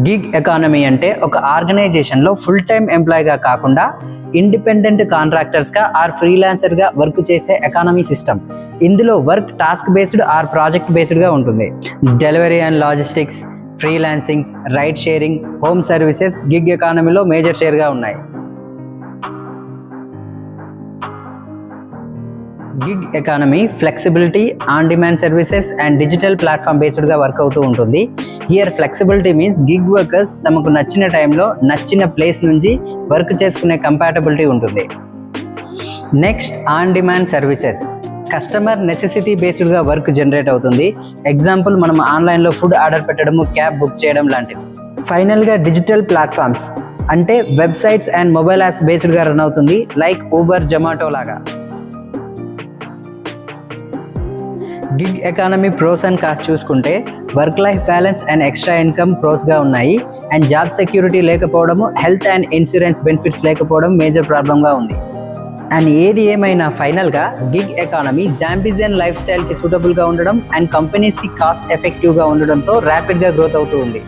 Gig economy అంటే ఒక ఆర్గనైజేషన్లో ఫుల్ టైం ఎంప్లాయీగా కాకుండా ఇండిపెండెంట్ కాంట్రాక్టర్స్గా ఆర్ ఫ్రీలాన్సర్గా వర్క్ చేసే ఎకానమీ సిస్టమ్. ఇందులో work task based or project బేస్డ్గా ఉంటుంది. Delivery and logistics, freelancing, ride sharing, home services gig ఎకానమీలో మేజర్ షేర్గా ఉన్నాయి. Gig economy flexibility, on demand services and digital platform బేస్డ్గా వర్క్ అవుతూ ఉంటుంది. Here flexibility means gig workers తమకు నచ్చిన టైంలో నచ్చిన ప్లేస్ నుంచి వర్క్ చేసుకునే కంపాటబిలిటీ ఉంటుంది. Next, on demand services. Customer necessity బేస్డ్గా వర్క్ జనరేట్ అవుతుంది. ఎగ్జాంపుల్, మనం ఆన్లైన్లో ఫుడ్ ఆర్డర్ పెట్టడము, క్యాబ్ బుక్ చేయడం లాంటివి. ఫైనల్గా డిజిటల్ ప్లాట్ఫామ్స్ అంటే వెబ్సైట్స్ అండ్ మొబైల్ యాప్స్ బేస్డ్గా రన్ అవుతుంది, లైక్ ఊబర్, జొమాటో లాగా. Gig economy pros and cost చూసుకుంటే work life balance and extra income ప్రోస్గా ఉన్నాయి. అండ్ జాబ్ సెక్యూరిటీ లేకపోవడము, హెల్త్ అండ్ ఇన్సూరెన్స్ బెనిఫిట్స్ లేకపోవడం మేజర్ ప్రాబ్లంగా ఉంది. అండ్ ఏది ఏమైనా ఫైనల్గా గిగ్ ఎకానమీ జాంబిజియన్ లైఫ్ స్టైల్కి సూటబుల్గా ఉండడం అండ్ కంపెనీస్కి కాస్ట్ ఎఫెక్టివ్గా ఉండడంతో ర్యాపిడ్గా గ్రోత్ అవుతూ ఉంది.